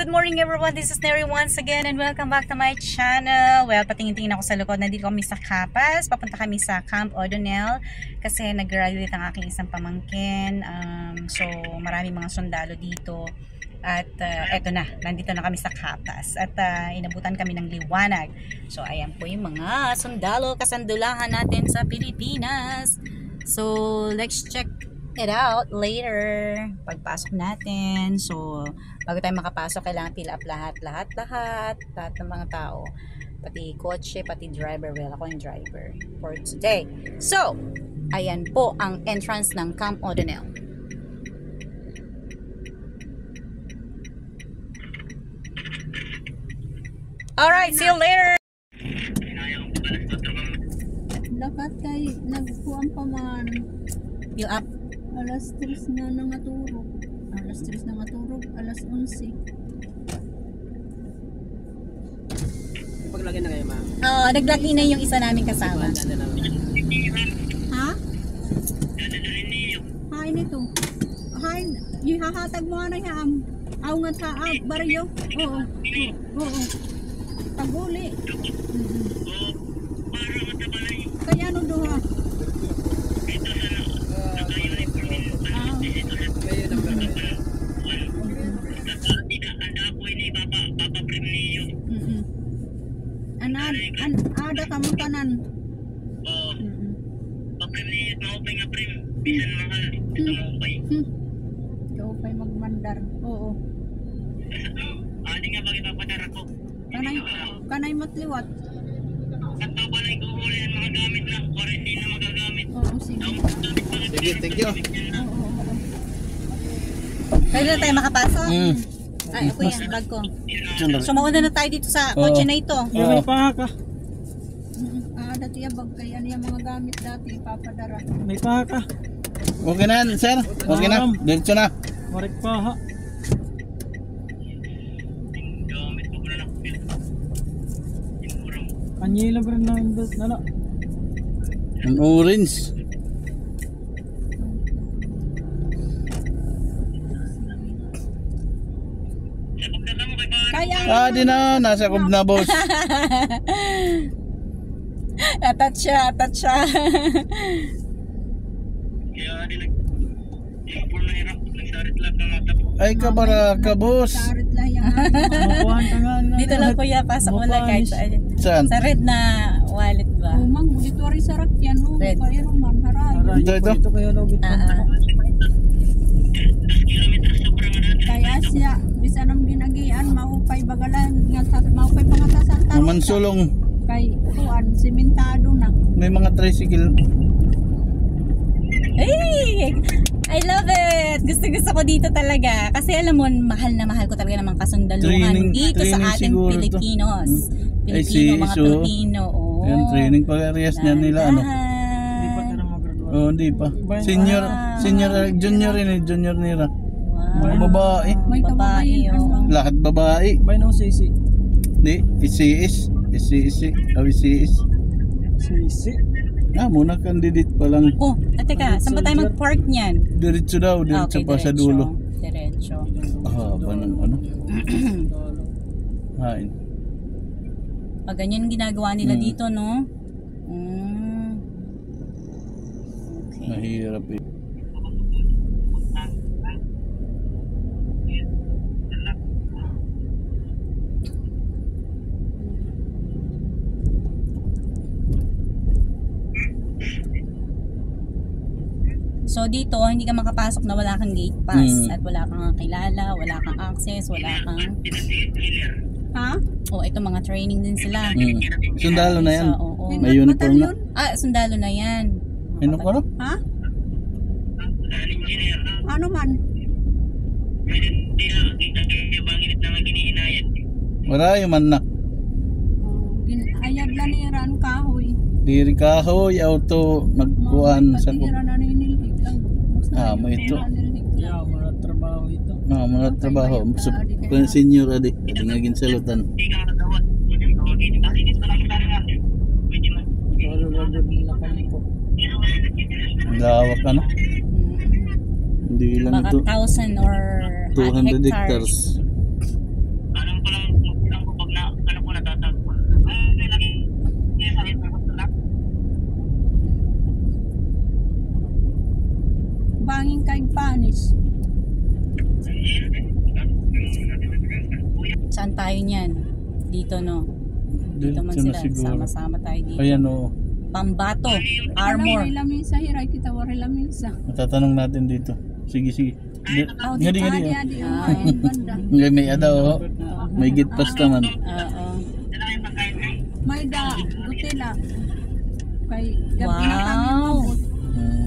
good morning everyone. This is Neri once again and welcome back to my channel. Well, patingin-tingin ako sa likod. Nandito kami sa Capas. Papunta kami sa Camp O'Donnell kasi nag-graduate ang aking isang pamangkin. So, maraming mga sundalo dito. At eto na, nandito na kami sa Capas. At inabutan kami ng liwanag. So, ayan po yung mga sundalo kasandulahan natin sa Pilipinas. So, let's check it out later pagpasok natin. So bago tayo makapasok kailangan fill up lahat ng mga tao, pati kotse, pati driver. Well, ako yung driver for today. So ayan po ang entrance ng Camp O'Donnell. Alright, see you later. Lakat kay nagkuhan pa man. Fill up. Alas 3 na nangaturog. Alas 3 nangaturog. Alas 11. Paglagay na kayo, ma'am. Oo, naglaki na yung isa namin kasama. Ha? Hain ito. Hain. Ihahatag mo na yan. Aw nga taab. Baryo. Oo. Oo. Paguli. Kaya ano doha? Ada kamu tanan. Oh. Papremniyot mo pa nga prem. Bisan mahal. Ito mo pa. Ikaw pa'y magmandar. Oo. Adi nga bagay papadara ko. Kanay matliwat. Kanto pa na ikuhuli ang mga gamit na. Quarantine na magagamit. Oo, sige. Sige, thank you. Oo. Pwede na tayo makapasok? Ay, ako yan, bag ko. So mauna na tayo dito sa kotse na ito. May paha ka. Dati bag kaya niya mga gamit dati papadara. May paha ka. Okay na, sir. Okay na. Diretso na. Marik paha. Gamit ko na lang. Kanyila ba rin na indot na na? Ang orange. Kaya Di na. Nasa kub na, boss. Atat siya. Kaya adi nag-impor na hirap. Nagsarit lang ng mata po. Ay, kabara ka, boss. sarit lang yan. Makuhaan ka nga. Dito lang kuya, pasok mo lang kahit saan. Saan? Sa red na wallet ba? Umang, dito rin sa rakyan. Red. Kaya naman, haray. Ito. Ito kayo logit pa. 2 kilometers sobra nga natin. Kaya siya, bisa nang ginagian, maupay bagalan, maupay mga tasantan. Mansulong. Kay tuan, simentado na. May mga tricycle. Hey! I love it! Gusto ko dito talaga. Kasi alam mo, mahal na mahal ko talaga ng mga kasundaluhan dito sa ating Pilipinos. Pilipino, mga Pilipino. Oh. Yan, training pag-areas niya nila. Ano? Hindi pa ka na mag-graduate. Oo, hindi pa. Junior nila. Wow. Mga babae. May Babae, kababayan. oh. Lahat babae. Bay no sisi. Di, ICS. Sisi. Muna candidate pa lang. Oh, teka, saan ba tayo mag-park niyan? Diretso daw, diretso pa sa dulo. Diretso. Ba ng ano? Hain. Ganyan ginagawa nila dito, no? Okay. Mahirap eh. So dito, hindi ka makapasok na wala kang gate pass at wala kang kilala, wala kang access, wala kang... Ha? Oh, ito mga training din sila. Sundalo na yan. So, oo. May uniform na. Sundalo na yan. Ano ko? Ha? Ano man? Marayo man na. Ayad laniran kahoy. Diri kahoy, auto, nagkuhan sa Patira na ninilhig lang. mo ito. Yeah, mga trabaho ito. Mga trabaho. Kung senior adi, adi nga ginsalutan. Lalo na kami po. Gawak ano? Hindi lang Baka ito. 1,000 or 200 hectares. hectares. Series. Saan tayo niyan? Dito, no? Dito man Dito na sila. siguro. Sama-sama tayo dito. Ayan o. Pambato. Armor. Armor. May lamisa, hiray kita wari lamisa. Matatanong natin dito. Sige, sige. Oh, Ngadi, ngadi. Adi, Ah. banda. Ngay may adaw. May gitpas naman. Oo. May da, gutila. Kay gabi Wow. na kami mabot.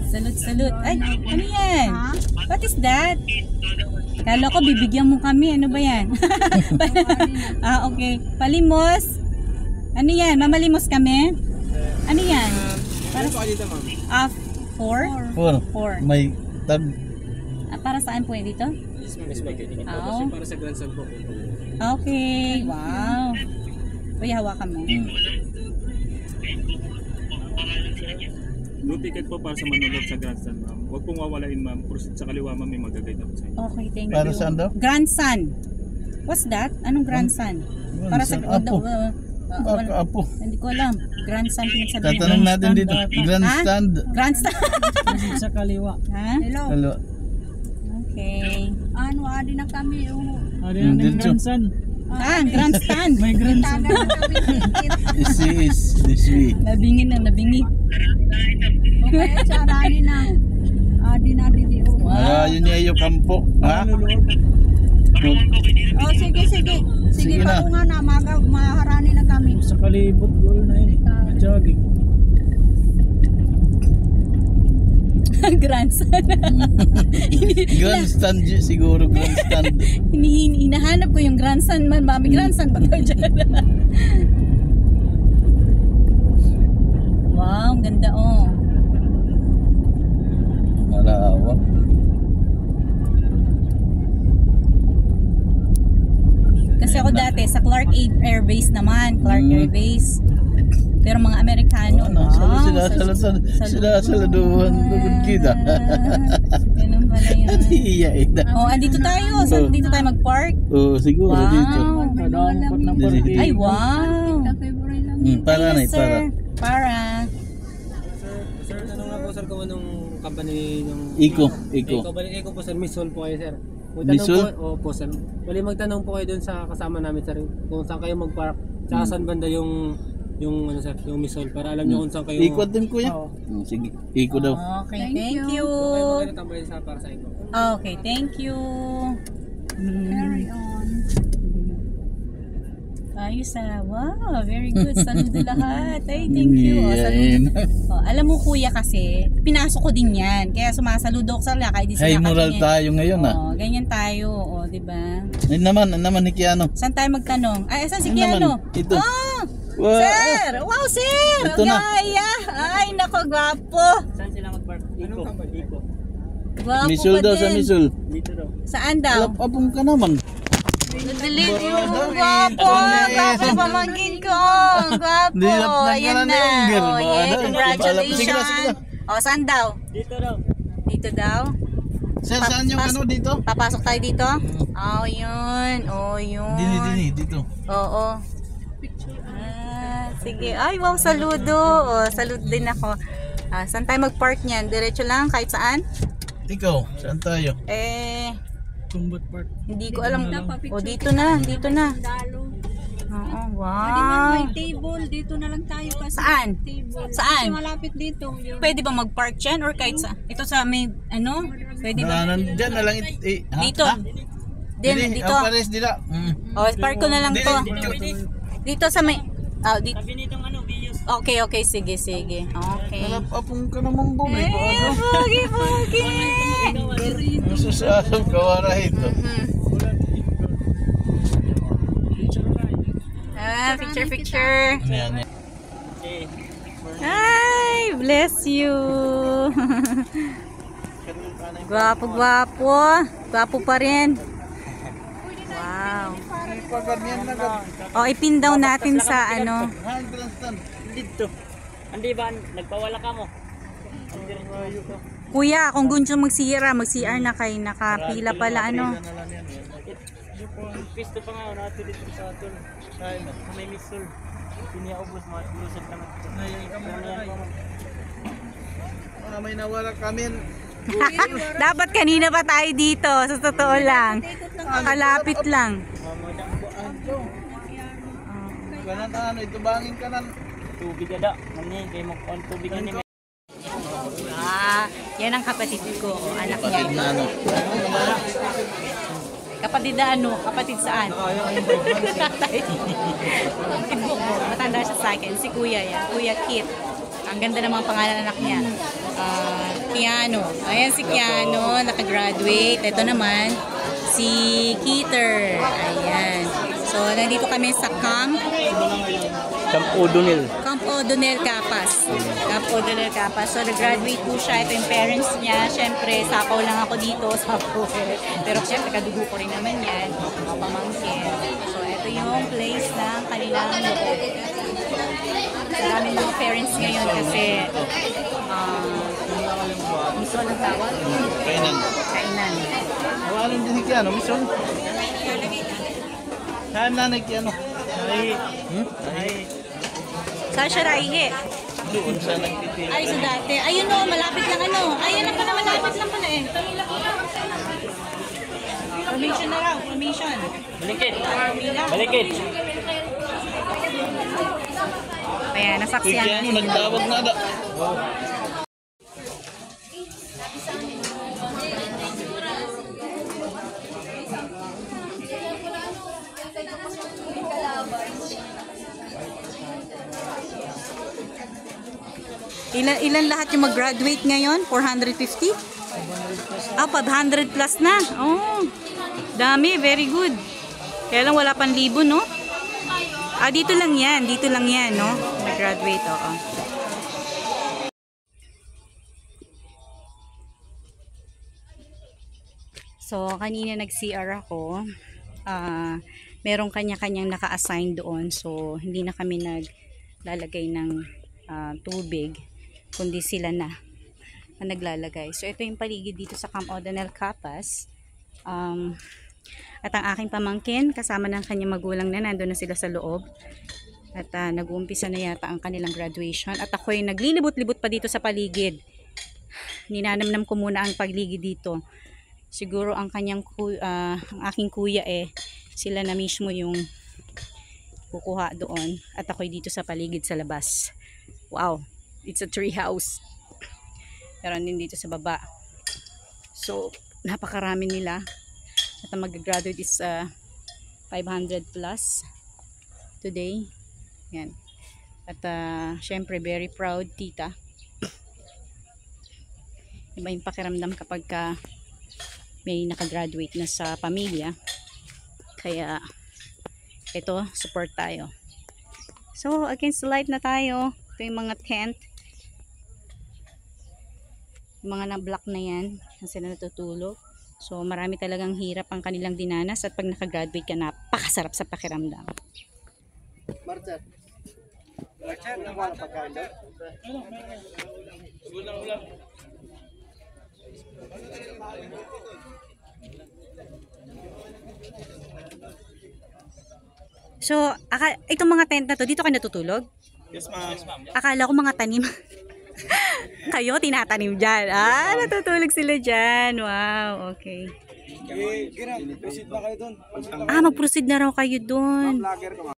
Salute. Ay, ano yan? Ha? What is that? Kala ko bibigyan mo kami. Ano ba yan? Okay. Palimos. Ano yan? Mamalimos kami? Ano yan? Para sa... 4? 4. May tab. Para saan po yan dito? Oh. Para sa grandson po. Okay. Wow. Kuya, hawakan mo. Blue ticket po para sa manunod sa grandstand, ma'am. Huwag pong wawalain, ma'am. Proceed sa kaliwa, ma'am. May mag-guide ako sa inyo. Okay, thank Para you. saan daw? Grandson. What's that? Anong grandson? Para sa... Apo. Baka apo. Hindi ko alam. Grandson pinagsabihin. Tatanong natin dito. Grandstand. Grandson. Sa kaliwa. Ha? Hello. Hello. Okay. Ano, adi na kami. Ari na yung Dito. grandson. Grandstand. May grandson. Taga na kami. This way. Nabingi na, nabingi. Okay, sarani na. Adi na didi. Yun niya yung kampo. Ha? Oh, sige. Sige Sige na. pa nga na. Maharani na kami. Sa kalibot, goal na yun eh. Jogging. Grandson. Grandstand siguro. Grandstand. Hinahanap ko yung grandson man. Mami, grandson ba tayo dyan? Wow, ang ganda oh. Malawak. Kasi ako dati sa Clark Air Base naman. Clark Air Base. Pero mga Amerikano. Sila saladuhan. Lugod kita. Ganun pala yun. Iya eh. Oh, andito tayo. So, dito tayo mag-park. Oo, siguro Wow. dito. Kadamot ng Dili. parking. Ay, wow. Para na Yes, para. sir. Para. Sir, tanong lang po sir kung anong company ng Iko. Iko po sir, Misol po kayo sir. Misol? Po sir. Bali magtanong po kayo dun sa kasama namin sir kung saan kayo mag-park. Tsaka saan banda yung ano sir, yung Misol para alam niyo kung saan kayo. Iko din kuya. Sige, iko daw. Okay, thank you. Okay, tambay sa para sa Iko. Okay, thank you. Carry on. Ayos wow, very good. Saludo lahat. Ay, thank you. Oh, saludo. Oh, alam mo kuya kasi, pinasok ko din yan. Kaya sumasaludo ako sa laka. High moral tayo ngayon Oh, ganyan tayo. Oh, di ba? Ay naman ni Kiano. Saan tayo magtanong? Ay, saan si Ano Kiano? naman? Ito. Oh, Wow. sir! Wow, sir! Ito na. Gaya! Ay, nako, gwapo. Saan sila mag-park? Iko. Gwapo Misul pa daw din. sa Misul. Dito daw. Saan daw? Apong ka naman. Delete yung gwapo. Gwapo pamangkin ko. Gwapo. Dilap na Ayan ka na na. yung girl. Oh, yeah. Sige Congratulations. na. Oh, saan daw? Dito daw. Dito daw? Sir, saan yung ano dito? Papasok tayo dito? Oh, yun. Oh, yun. Dini, dito. Oo. Sige. Ay, wow, saludo. Oh, saludo din ako. Saan tayo mag-park niyan? Diretso lang kahit saan? Ikaw, saan tayo? Kumbot Park. Hindi ko alam. Oh, dito na. Dito na. Dalo. Oo, Adi man wow. may table. Dito na lang tayo kasi. Saan? Table. Saan? Kasi malapit dito. Yung Pwede ba mag-park dyan or kahit sa ito sa may ano? Pwede ba? Nandyan na lang. Dito. Dito. Pares dila. Oh, park ko na lang to. Dili. Dito sa may dito. Sabi nitong ano, Bios. Okay, sige. Okay. Apong ka naman bumay pa ano. Pogi. Masusasab ka wala ito. Picture. Yan. Hi, bless you. Gwapo. Gwapo pa rin. Wow. O, ipin daw natin sa ano. Dito. Andi ba, nagpawala ka mo? Kuya, kung gusto mag-CR na kayo. Nakapila pala ano. Pisto pa nga, natin dito sa atin. May Misol. Piniaubos, malusot naman. May nawala kami. Dapat kanina pa tayo dito, sa totoo lang. Kalapit lang. Kanan ano, ito bangin kanan. Tubig ada. Mani kay mo kon tubig ni. Yan ang kapatid ko, anak niya. Kapatid na ano. Kapatid na ano? Kapatid saan? Tatay. Kapatid ko. Matanda siya sa akin. Si Kuya yan. Kuya Kit. Ang ganda ng mga pangalan anak niya. Keanu. Ayan si Keanu. Nakagraduate. Ito naman si Keeter. Ayan. So, nandito kami sa Camp O'Donnell. Camp O'Donnell Capas. Camp O'Donnell Capas. So, nag-graduate po siya. Ito yung parents niya. Siyempre, sapaw lang ako dito. Sapaw. Pero siyempre, kadugo ko rin naman yan. Mga pamangkin. So, ito yung place ng kanilang loob. Maraming mga parents ngayon kasi misol ang tawag? Kainan. Kainan. Awalan din si ano, mission. Saan na ano? Ay. Saan siya raihe? Doon sa nagtitira. Ay, sa dati. Ayun o, malapit lang ano. Ayun lang pala, malapit lang pala eh. Formation na raw, formation. Balikit. Army lang. Balikit. Ayan, Uy, nasaksiyan kaya ano, natin. nagtawag na ada. Ilan lahat yung mag-graduate ngayon? 450? 500 plus na. Oh, dami. Very good. Kaya lang wala pang libo, no? Dito lang yan. Dito lang yan, no? Mag-graduate, oo. So, kanina nag-CR ako. Merong kanya-kanyang naka-assign doon. So, hindi na kami naglalagay ng tubig, kundi sila na naglalagay. So, ito yung paligid dito sa Camp O'Donnell Capas. At ang aking pamangkin, kasama ng kanyang magulang na nandun na sila sa loob. At nag-uumpisa na yata ang kanilang graduation. At ako yung naglilibot-libot pa dito sa paligid. Ninanamnam ko muna ang paligid dito. Siguro ang kanyang ang aking kuya sila na mismo yung kukuha doon. At ako'y dito sa paligid sa labas. Wow, it's a tree house. Meron din dito sa baba. So, napakarami nila. At ang mag-graduate is 500 plus today. Yan. At syempre, very proud tita. Iba yung pakiramdam kapag may nakagraduate na sa pamilya. Kaya, ito, support tayo. So, against the light na tayo. Ito yung mga tent. Yung mga na-block na yan. Yan sila natutulog. So, marami talagang hirap ang kanilang dinanas. At pag nakagraduate ka, napakasarap sa pakiramdam. Marcel. Marcel, ano ba pagkain daw? Ulam. So, itong mga tent na to, dito kayo natutulog? Yes, ma'am. Akala ko mga tanim. Kayo, tinatanim dyan. Natutulog sila dyan. Wow, okay. Proceed na kayo doon. Mag-proceed na raw kayo dun. Vlogger ka,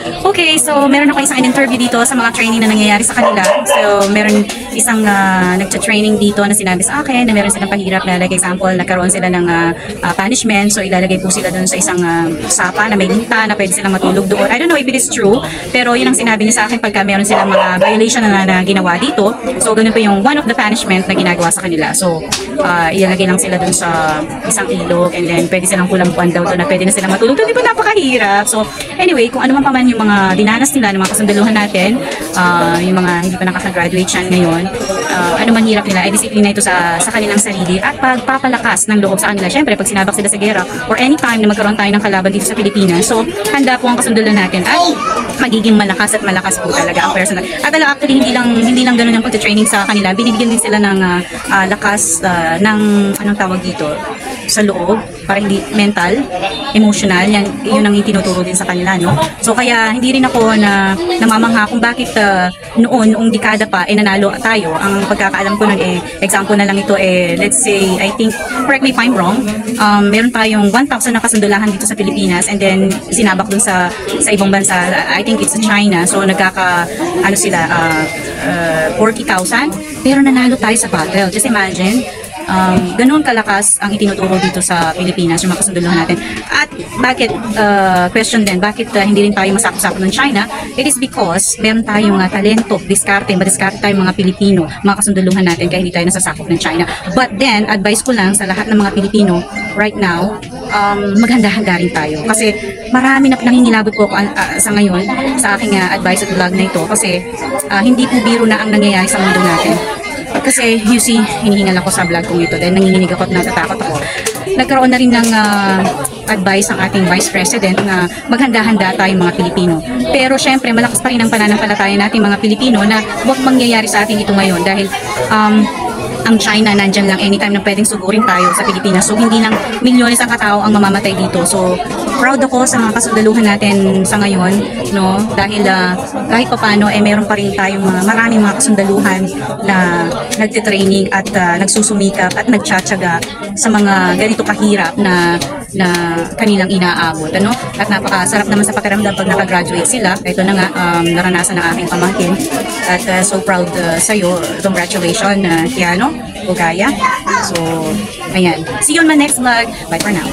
Okay, so meron ako isang interview dito sa mga training na nangyayari sa kanila. So meron isang nagcha-training dito na sinabi sa akin na meron silang pahirap na, like example, nagkaroon sila ng punishment. So ilalagay po sila doon sa isang sapa na may linta na pwede silang matulog doon. I don't know if it is true, pero yun ang sinabi niya sa akin pagka meron silang mga violation na ginawa dito. So ganun po yung one of the punishment na ginagawa sa kanila. So ilalagay lang sila doon sa isang ilog and then pwede silang kulampuan daw doon na pwede na silang matulog doon. Di ba napakahirap? So anyway, kung ano man pa man yung mga dinanas nila ng mga kasundaluhan natin, yung mga hindi pa nakaka-graduate siya ngayon, ano man hirap nila, ay disiplina ito sa kanilang sarili at pagpapalakas ng loob sa kanila. Siyempre, pag sinabak sila sa gera or anytime na magkaroon tayo ng kalaban dito sa Pilipinas, so handa po ang kasundaluhan natin at magiging malakas at malakas po talaga ang personal. At actually, hindi lang ganun ang pagta-training sa kanila, binibigyan din sila ng lakas ng anong tawag dito, sa loob, para hindi mental, emotional, yun ang itinuturo din sa kanila, no? So kaya hindi rin ako na namamangha kung bakit noong dekada pa nanalo tayo. Ang pagkakaalam ko nun example na lang ito let's say, I think, correct me if I'm wrong, meron tayong 1,000 na kasundulahan dito sa Pilipinas and then sinabak dun sa ibang bansa, I think it's China, so ano sila, 40,000, pero nanalo tayo sa battle. Just imagine, ganun kalakas ang itinuturo dito sa Pilipinas, yung mga kasunduluhan natin. At bakit, question din, bakit hindi rin tayo masakop-sakop ng China? It is because meron tayong talento, madiskarte tayong mga Pilipino, mga kasunduluhan natin, kaya hindi tayo nasasakop ng China. But then, advice ko lang sa lahat ng mga Pilipino right now, maghanda-handa rin tayo. Kasi marami na nangingilabot po ako sa ngayon sa aking advice at vlog na ito. Kasi hindi po biro na ang nangyayari sa mundo natin. Kasi you see, hinihingal ako sa vlog kong ito dahil nanginginig ako at natatakot ako. Nagkaroon na rin ng advice ang ating Vice President na maghanda-handa tayong mga Pilipino. Pero syempre, malakas pa rin ang pananampalataya natin mga Pilipino na huwag mangyayari sa atin ito ngayon dahil ang China nandyan lang anytime na pwedeng sugurin tayo sa Pilipinas. So hindi lang milyones ang katao ang mamamatay dito. So proud ako sa mga kasundaluhan natin sa ngayon, no? Dahil kahit papaano meron pa rin tayong maraming mga kasundaluhan na nagtitraining at nagsusumikap at nagtsatsaga sa mga ganito kahirap na kanilang inaabot, ano? At napakasarap naman sa pakiramdam pag nakagraduate sila. Ito na nga, naranasan ng aking pamangkin. At so proud sa'yo. Congratulations, Kiano Ugaya. So, ayan. See you on my next vlog. Bye for now.